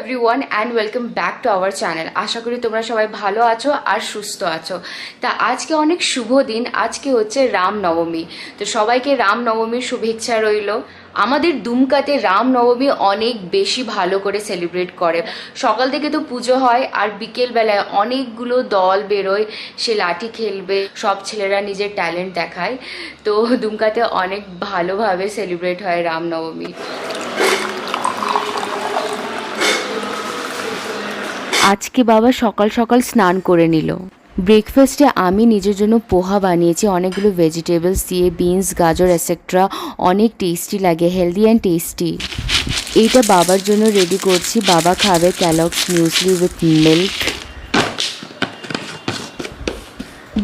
Everyone and welcome back to our channel. আশা করি তোমরা সবাই ভালো আছো আর সুস্থ আছো। তা আজকে অনেক শুভ দিন, আজকে হচ্ছে রামনবমী। তো সবাইকে রামনবমীর শুভেচ্ছা রইল। আমাদের দুমকাতে রামনবমী অনেক বেশি ভালো করে সেলিব্রেট করে। সকাল থেকে তো পুজো হয় আর বিকেলবেলায় অনেকগুলো দল বেরোয়, সে লাঠি খেলবে, সব ছেলেরা নিজের ট্যালেন্ট দেখায়। তো দুমকাতে অনেক ভালোভাবে সেলিব্রেট হয় রামনবমী। আজকে বাবা সকাল সকাল স্নান করে নিল। ব্রেকফাস্টে আমি নিজের জন্য পোহা বানিয়েছি, অনেকগুলো ভেজিটেবলস দিয়ে, বিনস, গাজর এটসেট্রা। অনেক টেস্টি লাগে, হেলদি অ্যান্ড টেস্টি। এইটা বাবার জন্য রেডি করছি, বাবা খাবে ক্যালগস মিউসলি উইথ মিল্ক।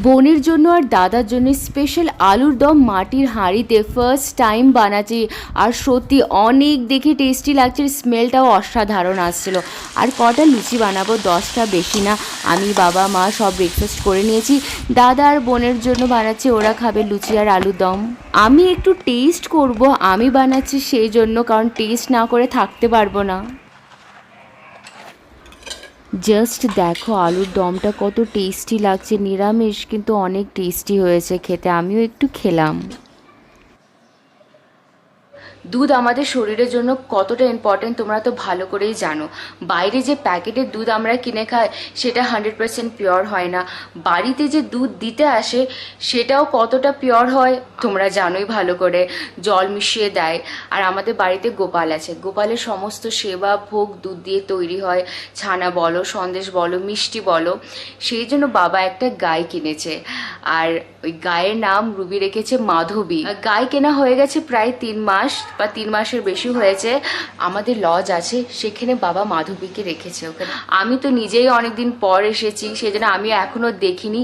বোনের জন্য আর দাদার জন্য স্পেশাল আলুর দম মাটির হাঁড়িতে ফার্স্ট টাইম বানাচ্ছি, আর সত্যি অনেক দেখে টেস্টি লাগছে, স্মেলটাও অসাধারণ আসছিল। আর কটা লুচি বানাবো, 10টা, বেশি না। আমি, বাবা, মা সব ব্রেকফাস্ট করে নিয়েছি। দাদা আর বোনের জন্য বানাচ্ছি, ওরা খাবে লুচি আর আলুর দম। আমি একটু টেস্ট করব, আমি বানাচ্ছি সেই জন্য, কারণ টেস্ট না করে থাকতে পারবো না। জাস্ট দেখো আলুর দমটা কত টেস্টি লাগছে, নিরামিষ কিন্তু অনেক টেস্টি হয়েছে খেতে। আমিও একটু খেলাম। দুধ আমাদের শরীরের জন্য কতটা ইম্পর্টেন্ট তোমরা তো ভালো করেই জানো। বাইরে যে প্যাকেটের দুধ আমরা কিনে খাই সেটা 100% পিওর হয় না। বাড়িতে যে দুধ দিতে আসে সেটাও কতটা পিওর হয় তোমরা জানোই ভালো করে, জল মিশিয়ে দেয়। আর আমাদের বাড়িতে গোপাল আছে, গোপালের সমস্ত সেবা ভোগ দুধ দিয়ে তৈরি হয়, ছানা বলো, সন্দেশ বলো, মিষ্টি বলো। সেই জন্য বাবা একটা গাই কিনেছে, আর ওই গায়ের নাম রুবি রেখেছে মাধবী। গাই কেনা হয়ে গেছে প্রায় 3 মাস বা 3 মাসের বেশি হয়েছে। আমাদের লজ আছে, সেখানে বাবা মাধবীকে রেখেছে ওখানে। আমি তো নিজেই অনেকদিন পর এসেছি, সেজন্য আমি এখনো দেখিনি।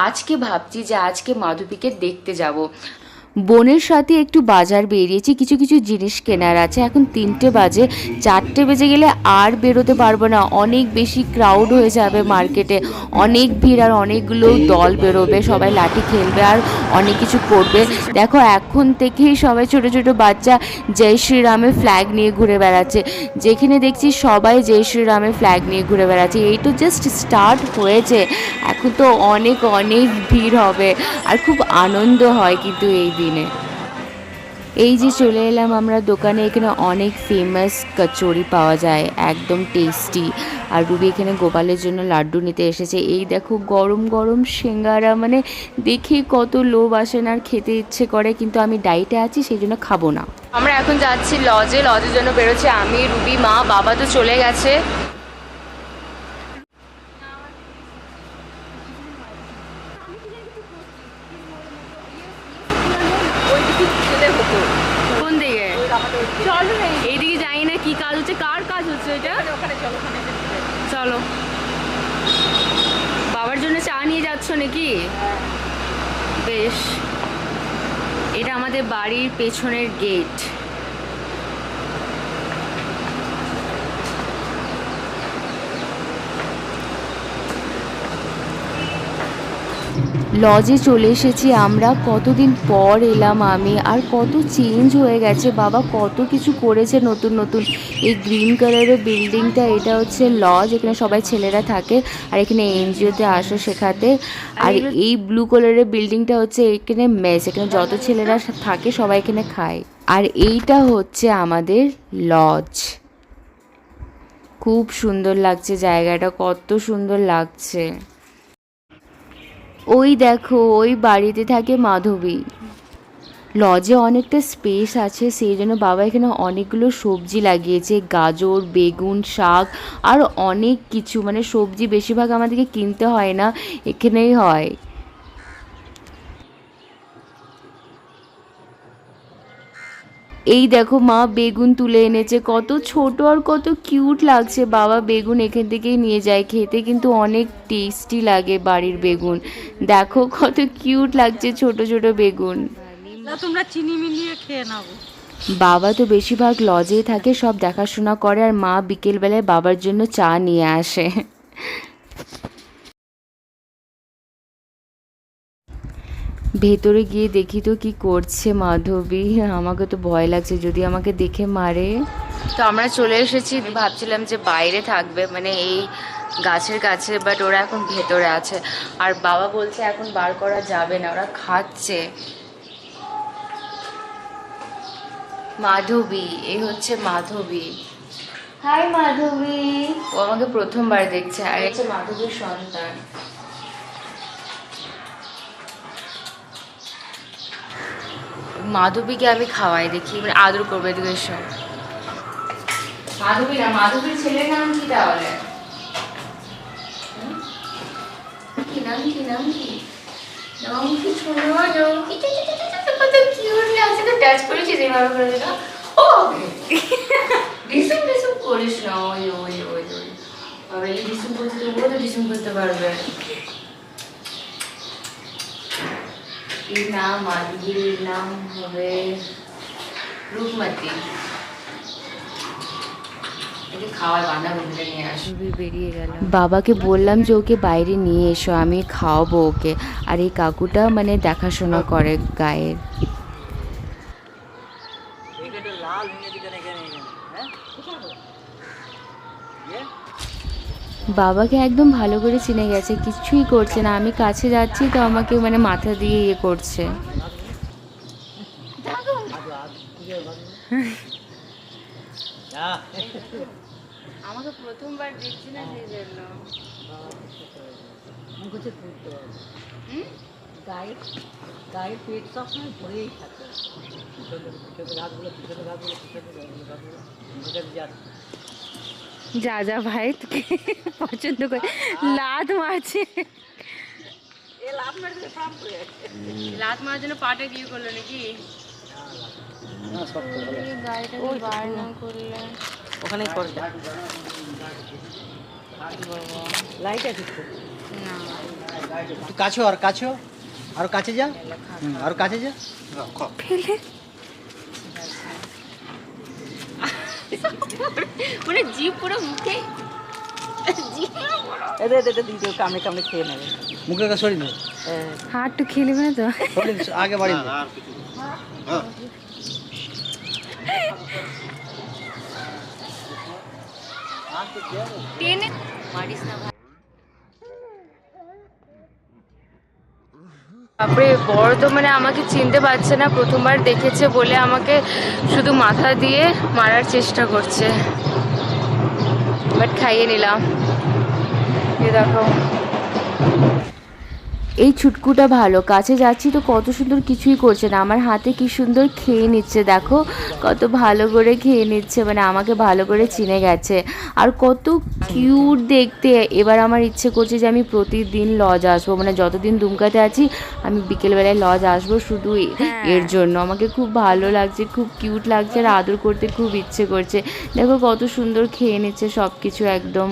আজকে ভাবছি যে আজকে মাধবীকে দেখতে যাব। বোনের সাথে একটু বাজার বেরিয়েছি, কিছু কিছু জিনিস কেনার আছে। এখন 3টে বাজে, 4টে বেজে গেলে আর বেরোতে পারবো না, অনেক বেশি ক্রাউড হয়ে যাবে মার্কেটে, অনেক ভিড়, আর অনেকগুলো দল বেরোবে, সবাই লাঠি খেলবে আর অনেক কিছু করবে। দেখো এখন থেকেই সবাই ছোট ছোট বাচ্চা জয় শ্রীরামের ফ্ল্যাগ নিয়ে ঘুরে বেড়াচ্ছে। যেখানে দেখছি সবাই জয় শ্রীরামের ফ্ল্যাগ নিয়ে ঘুরে বেড়াচ্ছে। এই তো জাস্ট স্টার্ট হয়েছে, এখন তো অনেক অনেক ভিড় হবে আর খুব আনন্দ হয় কিন্তু এই দিনে। এই যে চলে এলাম আমরা দোকানে, এখানে অনেক ফেমাস কচুরি পাওয়া যায়, একদম টেস্টি। আর রুবি এখানে গোপালের জন্য লাড্ডু নিতে এসেছে। এই দেখো গরম গরম সিঙ্গারা, মানে দেখে কত লোভ আসে না, আর খেতে ইচ্ছে করে, কিন্তু আমি ডায়েটে আছি সেই জন্য খাবো না। আমরা এখন যাচ্ছি লজে, লজের জন্য বেরোচ্ছি আমি, রুবি, মা। বাবা তো চলে গেছে। কোন দিকে? চলো এইদিকে যাই না, কি কাজ হচ্ছে, কার কাজ হচ্ছে এটা? চলো। বাবার জন্য চা নিয়ে যাচ্ছ নাকি? বেশ। এটা আমাদের বাড়ির পেছনের গেট। লজে চলে এসেছি আমরা, কতদিন পর এলাম আমি, আর কত চেঞ্জ হয়ে গেছে, বাবা কত কিছু করেছে নতুন নতুন। এই গ্রিন কালারের বিল্ডিংটা, এটা হচ্ছে লজ, এখানে সবাই ছেলেরা থাকে, আর এখানে এনজিওতে আসে শেখাতে। আর এই ব্লু কালারের বিল্ডিংটা হচ্ছে এখানে মেস, এখানে যত ছেলেরা থাকে সবাই এখানে খায়। আর এইটা হচ্ছে আমাদের লজ। খুব সুন্দর লাগছে জায়গাটা, কত সুন্দর লাগছে। ওই দেখো ওই বাড়িতে থাকে মাধবী। লজে অনেকটা স্পেস আছে, সেই জন্য বাবা এখানে অনেকগুলো সবজি লাগিয়েছে, গাজর, বেগুন, শাক, আর অনেক কিছু। মানে সবজি বেশিরভাগ আমাদেরকে কিনতে হয় না, এখানেই হয়। এই দেখো মা বেগুন তুলে এনেছে, কত ছোট আর কত কিউট লাগছে। বাবা বেগুন এখান থেকেই নিয়ে যায়, খেতে কিন্তু অনেক টেস্টি লাগে বাড়ির বেগুন। দেখো কত কিউট লাগছে ছোট ছোট বেগুন। তোমরা চিনি মিলিয়ে খেয়ে নাও। বাবা তো বেশিরভাগ লজেই থাকে, সব দেখাশোনা করে, আর মা বিকেলবেলায় বাবার জন্য চা নিয়ে আসে। ভেতরে গিয়ে দেখি তো কি করছে মাধবী। আমাকে তো ভয় লাগছে, যদি আমাকে দেখে মারে। তো আমরা চলে এসেছি, ভাবছিলাম যে বাইরে থাকবে মানে এই গাছের কাছে, বাট ওরা এখন ভেতরে আছে। আর বাবা বলছে এখন বার করা যাবে না, ওরা খাচ্ছে। মাধবী, এই হচ্ছে মাধবী। হাই মাধবী। ও আমাকে প্রথমবার দেখছে, আর হচ্ছে মাধবীর সন্তান। মাধবীকে আমি খাওয়াই, দেখি মানে আদর করবো। এদিকে এসো। মাধবী না, মাধবীর ছেলের নাম কি তাহলে? কি নাম, কি নাম, কি নাম, কি শোনো কি কত কিউট লাগছে। তো টাচ করেছিস এইভাবে করে দিলাম। ও ডিসুম ডিসুম করিস না। ওই ওই ওই ওই বাবা, এই ডিসুম করতে দেবো তো ডিসুম করতে পারবে। এর নাম মাধবীর নাম হবে রূপমতি। বাবাকে বললাম যে ওকে বাইরে নিয়ে এসো, আমি খাওয়াবো ওকে। আর এই কাকুটা মানে দেখাশোনা করে গায়ের। বাবাকে একদম ভালো করে চিনে গেছে, কিছুই করছে না। আমি কাছে যাচ্ছি তো আমাকে মানে মাথা দিয়ে ইয়ে করছে। আমাকে প্রথমবার দেখছি না, সেই জন্য গায়ের পেট সবসময় ভরেই থাকে। যা যা ভাই, তোকে পছন্দ করে লাত মারছে। লাত মারার জন্য পাটা গিয়ে করলো নাকি? গাড়িটাকে বার না করলে ওখানেই করে লাইট আছে না। একটু কাছেও, আর কাছেও, আরো কাছে যা, আরো কাছে যা। ফেলে পুরো জিভ পুরো মুখে, এটা দিদিও কামড়ে কামড়ে খেয়ে নেবে। মুখে সরি না, হাত তো খেয়ে নেবে না তো? আগে বাড়ি দে। টেনে মারিস না ভাই। তারপরে বড় তো মানে আমাকে চিনতে পারছে না, প্রথমবার দেখেছে বলে আমাকে শুধু মাথা দিয়ে মারার চেষ্টা করছে, বাট খাইয়ে নিলাম। এই দেখো এই ছুটকুটা ভালো, কাছে যাচ্ছি তো কত সুন্দর, কিছুই করছে না, আমার হাতে কি সুন্দর খেয়ে নিচ্ছে। দেখো কত ভালো করে খেয়ে নিচ্ছে, মানে আমাকে ভালো করে চিনে গেছে। আর কত কিউট দেখতে। এবার আমার ইচ্ছে করছে যে আমি প্রতিদিন লজ আসবো, মানে যতদিন দুমকাতে আছি আমি বিকেলবেলায় লজ আসবো শুধু এর জন্য। আমাকে খুব ভালো লাগছে, খুব কিউট লাগছে, আর আদর করতে খুব ইচ্ছে করছে। দেখো কত সুন্দর খেয়ে নিচ্ছে সব কিছু একদম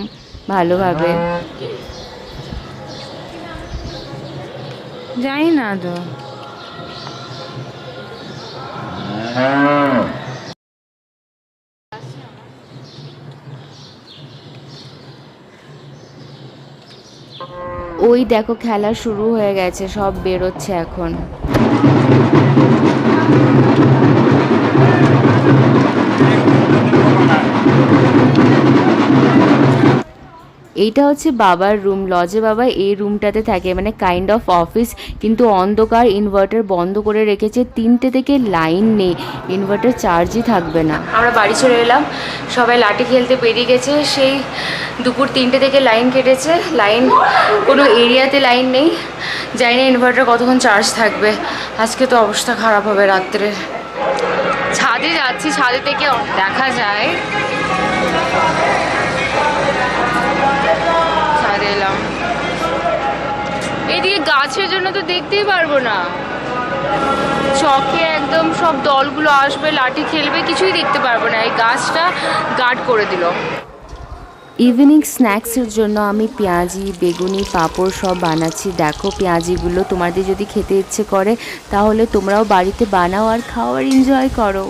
ভালোভাবে। জানি না তো। ওই দেখো খেলা শুরু হয়ে গেছে, সব বেরোচ্ছে এখন। এইটা হচ্ছে বাবার রুম, লজে বাবা এই রুমটাতে থাকে, মানে কাইন্ড অফ অফিস, কিন্তু অন্ধকার, ইনভার্টার বন্ধ করে রেখেছে। 3টে থেকে লাইন নেই, ইনভার্টার চার্জই থাকবে না। আমরা বাড়ি চলে এলাম, সবাই লাঠি খেলতে বেরিয়ে গেছে। সেই দুপুর 3টে থেকে লাইন কেটেছে, লাইন কোনো এরিয়াতে লাইন নেই। জানি না ইনভার্টার কতক্ষণ চার্জ থাকবে। আজকে তো অবস্থা খারাপ হবে রাত্রে। ছাদে যাচ্ছি, ছাদে থেকে দেখা যায়। এলাম এদিকে, গাছের জন্য তো দেখতেই পারবো না, চকে একদম সব দলগুলো আসবে, লাঠি খেলবে, কিছুই দেখতে পারবো না। এই গাছটা গার্ড করে দিল। ইভিনিং স্ন্যাক্সের জন্য আমি পেঁয়াজি, বেগুনি, পাঁপড় সব বানাচ্ছি। দেখো পেঁয়াজিগুলো, তোমাদের যদি খেতে ইচ্ছে করে তাহলে তোমরাও বাড়িতে বানাও আর খাও আর এনজয় করো।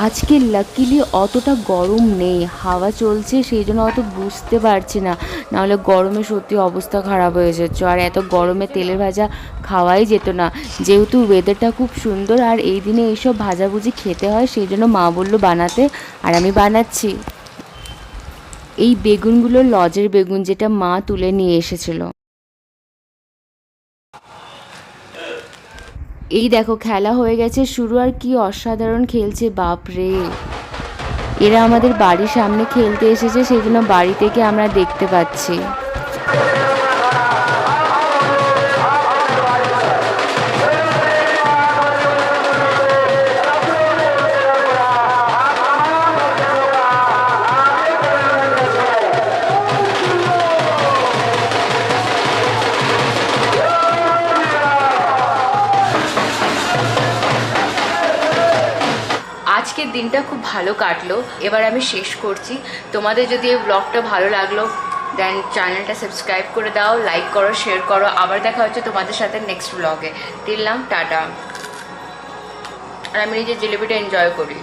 আজকে লাকিলি অতটা গরম নেই, হাওয়া চলছে, সেই জন্য অত বুঝতে পারছি না, নাহলে গরমে সত্যি অবস্থা খারাপ হয়ে যাচ্ছে। আর এত গরমে তেলের ভাজা খাওয়াই যেত না, যেহেতু ওয়েদারটা খুব সুন্দর আর এই দিনে এইসব ভাজাভুজি খেতে হয়, সেই জন্য মা বললো বানাতে, আর আমি বানাচ্ছি। এই বেগুনগুলো লজের বেগুন, যেটা মা তুলে নিয়ে এসেছিল। এই দেখো খেলা হয়ে গেছে শুরু, আর কি অসাধারণ খেলছে, বাপরে। এরা আমাদের বাড়ির সামনে খেলতে এসেছে, সেই জন্য বাড়ি থেকে আমরা দেখতে পাচ্ছি। আজকের দিনটা খুব ভালো কাটলো, এবার আমি শেষ করছি। তোমাদের যদি এই ব্লগটা ভালো লাগলো দেন চ্যানেলটা সাবস্ক্রাইব করে দাও, লাইক করো, শেয়ার করো। আবার দেখা হচ্ছে তোমাদের সাথে নেক্সট ব্লগে। দিলাম টাটা। আর আমি নিজের জিলিপিটা এনজয় করি।